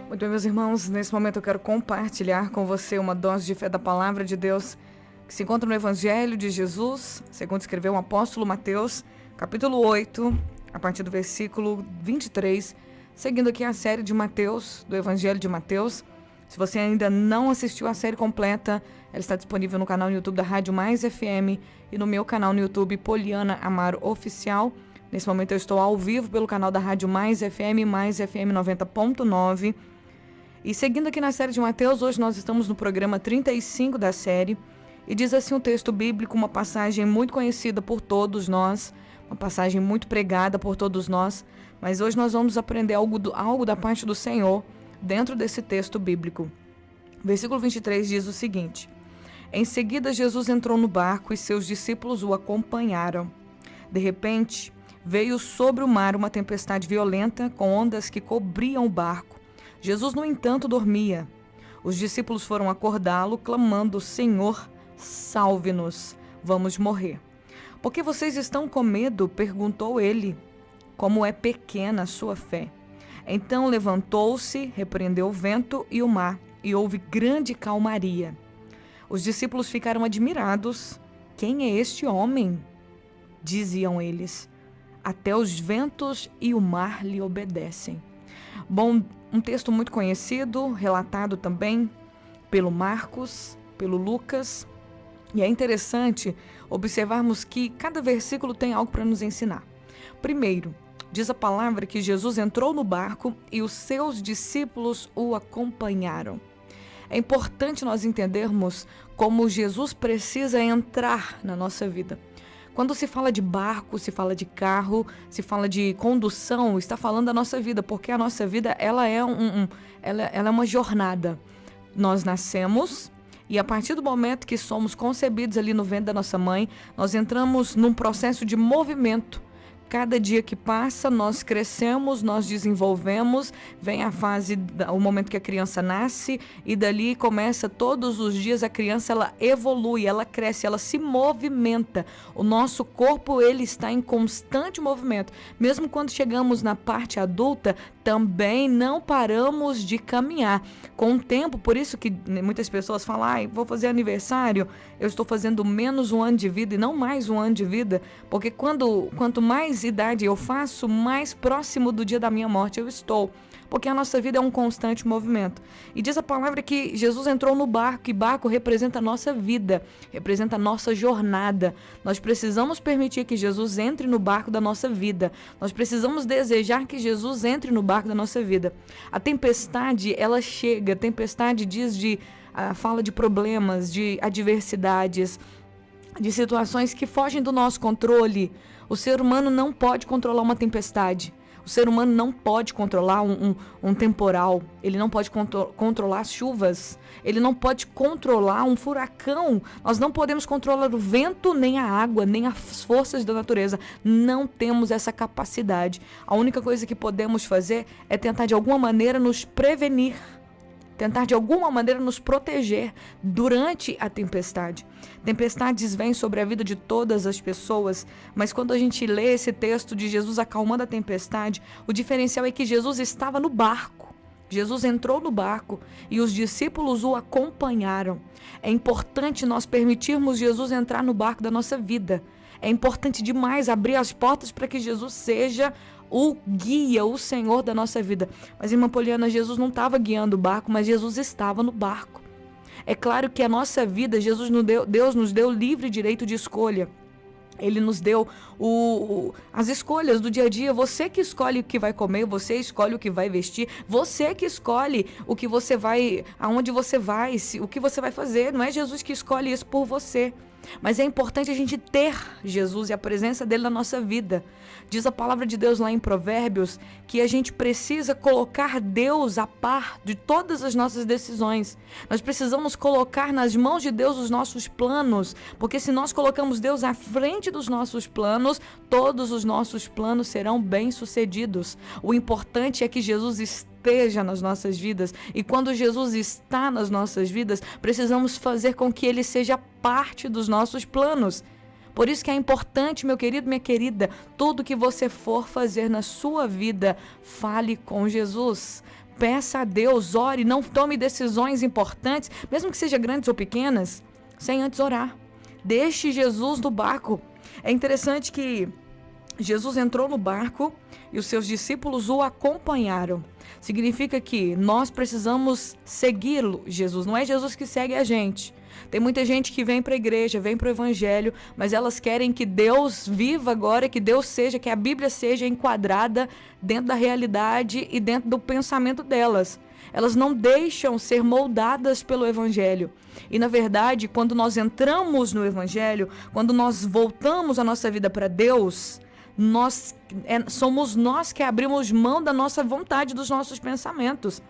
Muito bem, meus irmãos, nesse momento eu quero compartilhar com você uma dose de fé da Palavra de Deus que se encontra no Evangelho de Jesus, segundo escreveu o apóstolo Mateus, capítulo 8, a partir do versículo 23, seguindo aqui a série de Mateus, do Evangelho de Mateus. Se você ainda não assistiu a série completa, ela está disponível no canal no YouTube da Rádio Mais FM e no meu canal no YouTube, Poliana Amaro Oficial. Nesse momento eu estou ao vivo pelo canal da Rádio Mais FM 90.9. E seguindo aqui na série de Mateus, hoje nós estamos no programa 35 da série, e diz assim o texto bíblico, uma passagem muito conhecida por todos nós, uma passagem muito pregada por todos nós, mas hoje nós vamos aprender algo da parte do Senhor dentro desse texto bíblico. Versículo 23 diz o seguinte: Em seguida Jesus entrou no barco e seus discípulos o acompanharam. De repente, veio sobre o mar uma tempestade violenta com ondas que cobriam o barco. Jesus, no entanto, dormia. Os discípulos foram acordá-lo, clamando: Senhor, salve-nos, vamos morrer. Por que vocês estão com medo? Perguntou ele. Como é pequena a sua fé. Então levantou-se, repreendeu o vento e o mar, e houve grande calmaria. Os discípulos ficaram admirados. Quem é este homem? Diziam eles. Até os ventos e o mar lhe obedecem. Bom, um texto muito conhecido, relatado também pelo Marcos, pelo Lucas. E é interessante observarmos que cada versículo tem algo para nos ensinar. Primeiro, diz a palavra que Jesus entrou no barco e os seus discípulos o acompanharam. É importante nós entendermos como Jesus precisa entrar na nossa vida. Quando se fala de barco, se fala de carro, se fala de condução, está falando da nossa vida, porque a nossa vida ela é uma jornada. Nós nascemos e a partir do momento que somos concebidos ali no ventre da nossa mãe, nós entramos num processo de movimento. Cada dia que passa, nós crescemos, nós desenvolvemos, vem a fase, o momento que a criança nasce e dali começa todos os dias a criança, ela evolui, ela cresce, ela se movimenta. O nosso corpo, ele está em constante movimento. Mesmo quando chegamos na parte adulta, também não paramos de caminhar. Com o tempo, por isso que muitas pessoas falam, vou fazer aniversário, eu estou fazendo menos um ano de vida e não mais um ano de vida, porque quanto mais idade eu faço, mais próximo do dia da minha morte eu estou, porque a nossa vida é um constante movimento. E diz a palavra que Jesus entrou no barco, e barco representa a nossa vida, representa a nossa jornada. Nós precisamos permitir que Jesus entre no barco da nossa vida, nós precisamos desejar que Jesus entre no barco da nossa vida. A tempestade, ela chega, a tempestade fala de problemas, de adversidades, de situações que fogem do nosso controle. O ser humano não pode controlar uma tempestade. O ser humano não pode controlar um temporal. Ele não pode controlar as chuvas. Ele não pode controlar um furacão. Nós não podemos controlar o vento, nem a água, nem as forças da natureza. Não temos essa capacidade. A única coisa que podemos fazer é tentar de alguma maneira nos prevenir. Tentar de alguma maneira nos proteger durante a tempestade. Tempestades vêm sobre a vida de todas as pessoas, mas quando a gente lê esse texto de Jesus acalmando a tempestade, o diferencial é que Jesus estava no barco. Jesus entrou no barco e os discípulos o acompanharam. É importante nós permitirmos Jesus entrar no barco da nossa vida. É importante demais abrir as portas para que Jesus seja o guia, o Senhor da nossa vida. Mas, irmã Poliana, Jesus não estava guiando o barco, mas Jesus estava no barco. É claro que a nossa vida, Deus nos deu livre direito de escolha. Ele nos deu as escolhas do dia a dia. Você que escolhe o que vai comer, você escolhe o que vai vestir, você que escolhe o que você vai, aonde você vai, o que você vai fazer. Não é Jesus que escolhe isso por você. Mas é importante a gente ter Jesus e a presença dele na nossa vida. Diz a palavra de Deus lá em Provérbios que a gente precisa colocar Deus a par de todas as nossas decisões. Nós precisamos colocar nas mãos de Deus os nossos planos, porque se nós colocamos Deus à frente dos nossos planos, todos os nossos planos serão bem-sucedidos. O importante é que Jesus esteja esteja nas nossas vidas. E quando Jesus está nas nossas vidas, precisamos fazer com que ele seja parte dos nossos planos. Por isso que é importante, meu querido, minha querida, tudo que você for fazer na sua vida, fale com Jesus. Peça a Deus, ore, não tome decisões importantes, mesmo que sejam grandes ou pequenas, sem antes orar. Deixe Jesus no barco. É interessante que Jesus entrou no barco e os seus discípulos o acompanharam. Significa que nós precisamos segui-lo, Jesus. Não é Jesus que segue a gente. Tem muita gente que vem para a igreja, vem para o evangelho, mas elas querem que Deus viva agora, que Deus seja, que a Bíblia seja enquadrada dentro da realidade e dentro do pensamento delas. Elas não deixam ser moldadas pelo evangelho. E na verdade, quando nós entramos no evangelho, quando nós voltamos a nossa vida para Deus, somos nós que abrimos mão da nossa vontade, dos nossos pensamentos.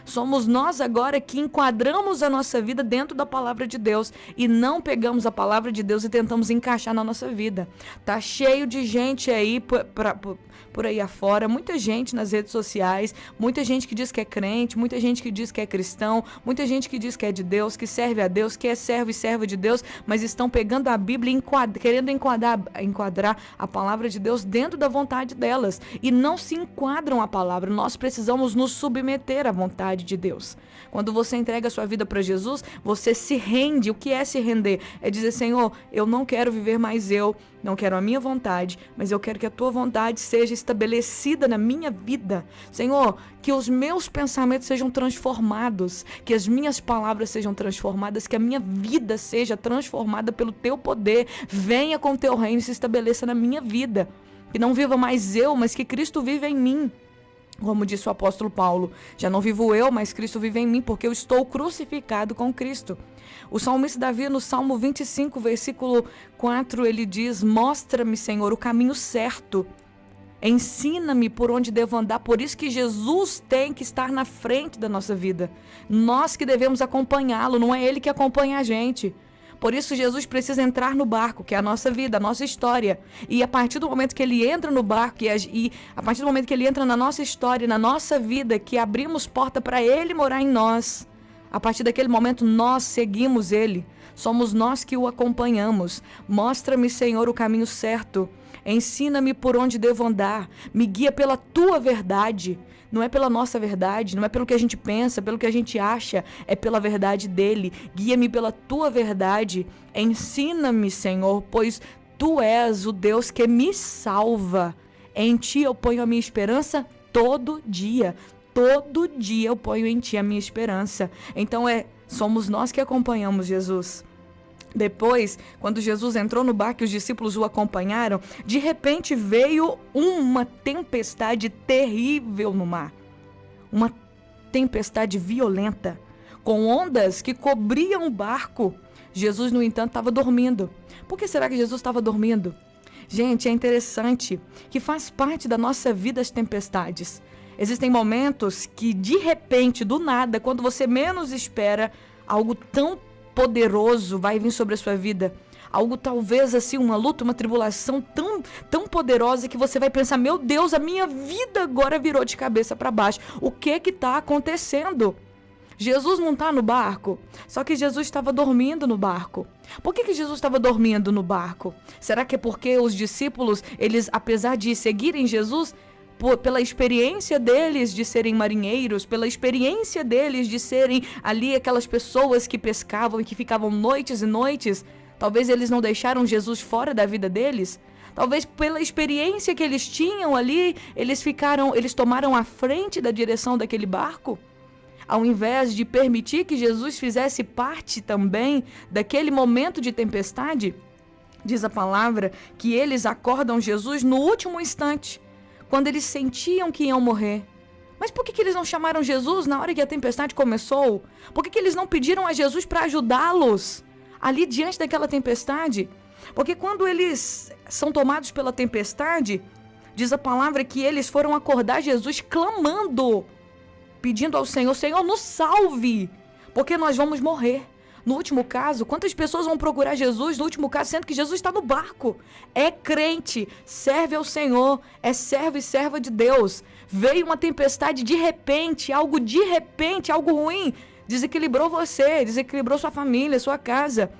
Somos nós agora que enquadramos a nossa vida dentro da palavra de Deus e não pegamos a palavra de Deus e tentamos encaixar na nossa vida. Tá cheio de gente aí por aí afora, muita gente nas redes sociais, muita gente que diz que é crente, muita gente que diz que é cristão, muita gente que diz que é de Deus, que serve a Deus, que é servo e serva de Deus, mas estão pegando a Bíblia e querendo enquadrar a palavra de Deus dentro da vontade delas e não se enquadram a palavra. Nós precisamos nos submeter à vontade de Deus. Quando você entrega a sua vida para Jesus, você se rende. O que é se render? É dizer, Senhor, eu não quero viver mais eu, não quero a minha vontade, mas eu quero que a tua vontade seja estabelecida na minha vida. Senhor, que os meus pensamentos sejam transformados, que as minhas palavras sejam transformadas, que a minha vida seja transformada pelo teu poder. Venha com o teu reino e se estabeleça na minha vida. Que não viva mais eu, mas que Cristo vive em mim. Como disse o apóstolo Paulo, já não vivo eu, mas Cristo vive em mim, porque eu estou crucificado com Cristo. O salmista Davi, no Salmo 25, versículo 4, ele diz, mostra-me, Senhor, o caminho certo, ensina-me por onde devo andar. Por isso que Jesus tem que estar na frente da nossa vida. Nós que devemos acompanhá-lo, não é ele que acompanha a gente. Por isso Jesus precisa entrar no barco, que é a nossa vida, a nossa história. E a partir do momento que ele entra no barco, e a partir do momento que ele entra na nossa história, na nossa vida, que abrimos porta para ele morar em nós, a partir daquele momento nós seguimos ele. Somos nós que o acompanhamos. Mostra-me, Senhor, o caminho certo. Ensina-me por onde devo andar. Me guia pela tua verdade. Não é pela nossa verdade, não é pelo que a gente pensa, pelo que a gente acha, é pela verdade dele. Guia-me pela tua verdade. Ensina-me, Senhor, pois tu és o Deus que me salva. Em ti eu ponho a minha esperança todo dia. Todo dia eu ponho em ti a minha esperança. Então somos nós que acompanhamos Jesus. Depois, quando Jesus entrou no barco e os discípulos o acompanharam, de repente veio uma tempestade terrível no mar. Uma tempestade violenta, com ondas que cobriam o barco. Jesus, no entanto, estava dormindo. Por que será que Jesus estava dormindo? Gente, é interessante que faz parte da nossa vida as tempestades. Existem momentos que, de repente, do nada, quando você menos espera, algo tão poderoso vai vir sobre a sua vida. Algo talvez assim, uma luta, uma tribulação tão poderosa que você vai pensar, meu Deus, a minha vida agora virou de cabeça para baixo. O que está acontecendo? Jesus não está no barco, só que Jesus estava dormindo no barco. Por que Jesus estava dormindo no barco? Será que é porque os discípulos, eles, apesar de seguirem Jesus, pela experiência deles de serem marinheiros, pela experiência deles de serem ali aquelas pessoas que pescavam e que ficavam noites e noites, talvez eles não deixaram Jesus fora da vida deles? Talvez pela experiência que eles tinham ali, eles tomaram a frente da direção daquele barco? Ao invés de permitir que Jesus fizesse parte também daquele momento de tempestade, diz a palavra que eles acordam Jesus no último instante, quando eles sentiam que iam morrer. Mas por que eles não chamaram Jesus na hora que a tempestade começou? Por que eles não pediram a Jesus para ajudá-los ali diante daquela tempestade? Porque quando eles são tomados pela tempestade, diz a palavra que eles foram acordar Jesus clamando, pedindo ao Senhor, Senhor, nos salve, porque nós vamos morrer. no último caso? Quantas pessoas vão procurar Jesus no último caso, sendo que Jesus está no barco? É crente, serve ao Senhor, é servo e serva de Deus. Veio uma tempestade de repente, algo ruim, desequilibrou você, desequilibrou sua família, sua casa.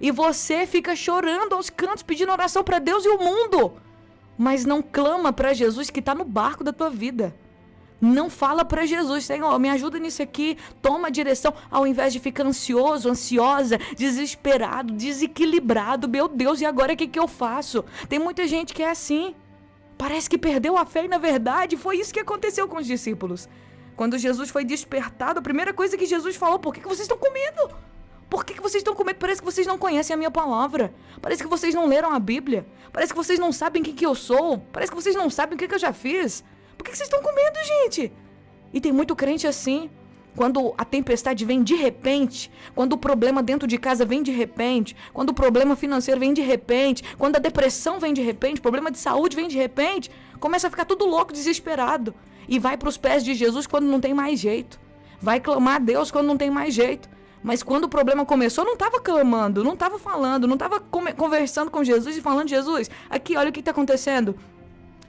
E você fica chorando aos cantos, pedindo oração para Deus e o mundo. Mas não clama para Jesus que está no barco da tua vida. Não fala para Jesus, Senhor, me ajuda nisso aqui, toma a direção, ao invés de ficar ansioso, ansiosa, desesperado, desequilibrado. Meu Deus, e agora o que eu faço? Tem muita gente que é assim. Parece que perdeu a fé e, na verdade, foi isso que aconteceu com os discípulos. Quando Jesus foi despertado, a primeira coisa que Jesus falou: por que vocês estão com medo? Por que vocês estão com medo? Parece que vocês não conhecem a minha palavra. Parece que vocês não leram a Bíblia. Parece que vocês não sabem quem que eu sou. Parece que vocês não sabem o que eu já fiz. Por que vocês estão com medo, gente? E tem muito crente assim. Quando a tempestade vem de repente, quando o problema dentro de casa vem de repente, quando o problema financeiro vem de repente, quando a depressão vem de repente, o problema de saúde vem de repente, começa a ficar tudo louco, desesperado. E vai para os pés de Jesus quando não tem mais jeito. Vai clamar a Deus quando não tem mais jeito. Mas quando o problema começou, não estava clamando, não estava falando, não estava conversando com Jesus e falando: Jesus, aqui, olha o que está acontecendo.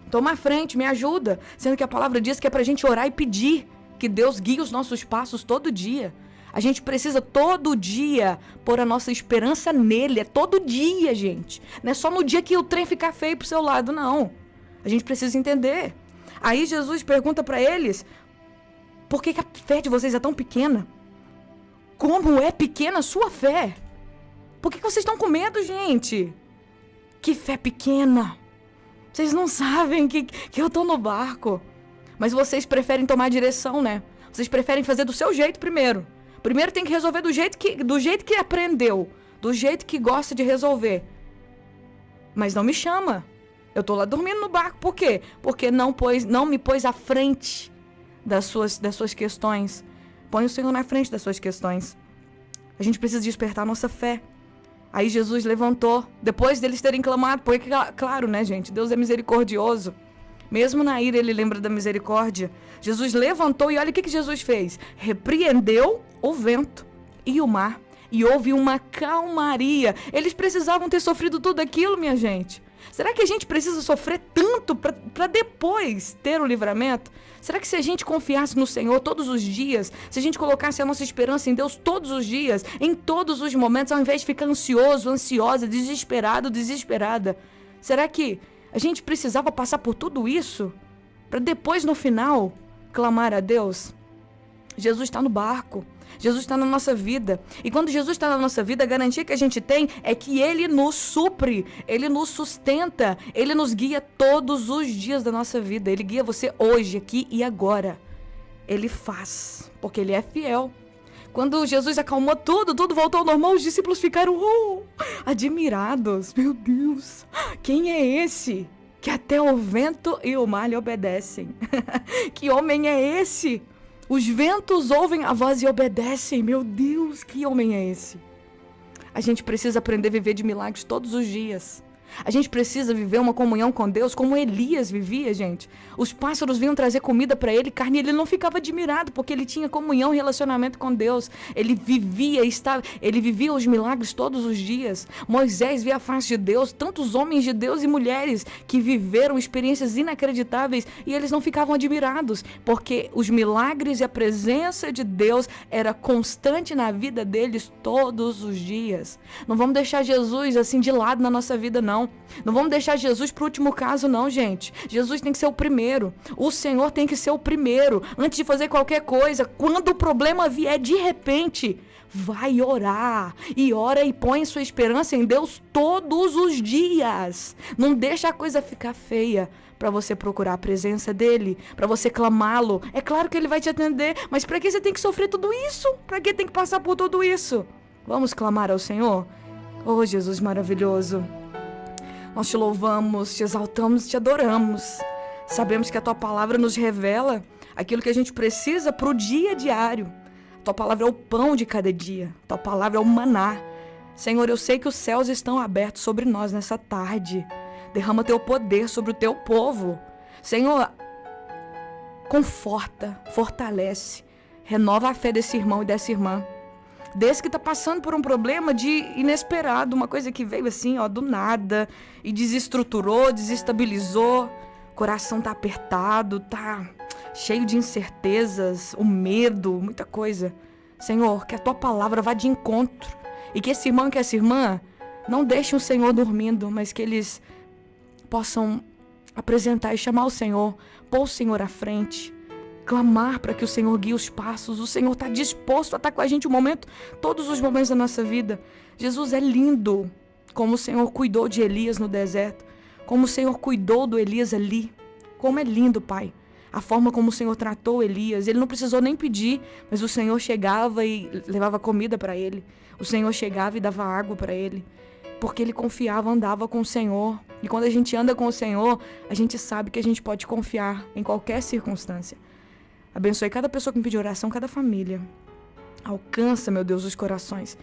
Toma a frente, me ajuda. Sendo que a palavra diz que é para a gente orar e pedir que Deus guie os nossos passos todo dia. A gente precisa todo dia pôr a nossa esperança nele. É todo dia, gente. Não é só no dia que o trem ficar feio pro seu lado, não. A gente precisa entender. Aí Jesus pergunta para eles: por que a fé de vocês é tão pequena? Como é pequena a sua fé? Por que vocês estão com medo, gente? Que fé pequena. Vocês não sabem que eu tô no barco. Mas vocês preferem tomar direção, né? Vocês preferem fazer do seu jeito primeiro. Primeiro tem que resolver do jeito que aprendeu. Do jeito que gosta de resolver. Mas não me chama. Eu tô lá dormindo no barco. Por quê? Porque não me pôs à frente das suas questões. Põe o Senhor na frente das suas questões. A gente precisa despertar a nossa fé. Aí Jesus levantou, depois deles terem clamado, porque, claro, né, gente? Deus é misericordioso. Mesmo na ira, ele lembra da misericórdia. Jesus levantou e olha o que Jesus fez. Repreendeu o vento e o mar. E houve uma calmaria. Eles precisavam ter sofrido tudo aquilo, minha gente. Será que a gente precisa sofrer tanto para depois ter o livramento? Será que se a gente confiasse no Senhor todos os dias, se a gente colocasse a nossa esperança em Deus todos os dias, em todos os momentos, ao invés de ficar ansioso, ansiosa, desesperado, desesperada, será que a gente precisava passar por tudo isso para depois, no final, clamar a Deus? Jesus está no barco. Jesus está na nossa vida. E quando Jesus está na nossa vida, a garantia que a gente tem é que Ele nos supre, Ele nos sustenta, Ele nos guia todos os dias da nossa vida. Ele guia você hoje, aqui e agora. Ele faz, porque Ele é fiel. Quando Jesus acalmou tudo voltou ao normal, os discípulos ficaram admirados. Meu Deus, quem é esse? Que até o vento e o mar lhe obedecem. Que homem é esse? Os ventos ouvem a voz e obedecem. Meu Deus, que homem é esse? A gente precisa aprender a viver de milagres todos os dias. A gente precisa viver uma comunhão com Deus como Elias vivia, gente. Os pássaros vinham trazer comida para ele, carne, e ele não ficava admirado, porque ele tinha comunhão e relacionamento com Deus. Ele vivia os milagres todos os dias. Moisés via a face de Deus, tantos homens de Deus e mulheres que viveram experiências inacreditáveis e eles não ficavam admirados, porque os milagres e a presença de Deus era constante na vida deles todos os dias. Não vamos deixar Jesus assim de lado na nossa vida, não. Não vamos deixar Jesus pro último caso, não, gente. Jesus tem que ser o primeiro. O Senhor tem que ser o primeiro. Antes de fazer qualquer coisa, quando o problema vier de repente, vai orar. E ora e põe sua esperança em Deus todos os dias. Não deixa a coisa ficar feia para você procurar a presença dele, para você clamá-lo. É claro que ele vai te atender, mas para que você tem que sofrer tudo isso? Para que tem que passar por tudo isso? Vamos clamar ao Senhor? Oh, Jesus maravilhoso. Nós te louvamos, te exaltamos, te adoramos. Sabemos que a tua palavra nos revela aquilo que a gente precisa para o dia diário. A tua palavra é o pão de cada dia. A tua palavra é o maná. Senhor, eu sei que os céus estão abertos sobre nós nessa tarde. Derrama teu poder sobre o teu povo. Senhor, conforta, fortalece, renova a fé desse irmão e dessa irmã. desse que tá passando por um problema de inesperado, uma coisa que veio assim, ó, do nada, e desestruturou, desestabilizou. O coração tá apertado, tá cheio de incertezas, o medo, muita coisa. Senhor, que a tua palavra vá de encontro. E que esse irmão e que essa irmã não deixem o Senhor dormindo, mas que eles possam apresentar e chamar o Senhor, pôr o Senhor à frente, clamar para que o Senhor guie os passos. O Senhor está disposto a estar com a gente todos os momentos da nossa vida. Jesus, é lindo como o Senhor cuidou de Elias no deserto, como o Senhor cuidou do Elias ali. Como é lindo, Pai, a forma como o Senhor tratou Elias. Ele não precisou nem pedir, mas o Senhor chegava e levava comida para ele. O Senhor chegava e dava água para ele, porque ele confiava, andava com o Senhor. E quando a gente anda com o Senhor, a gente sabe que a gente pode confiar em qualquer circunstância. Abençoe cada pessoa que me pediu oração, cada família. Alcança, meu Deus, os corações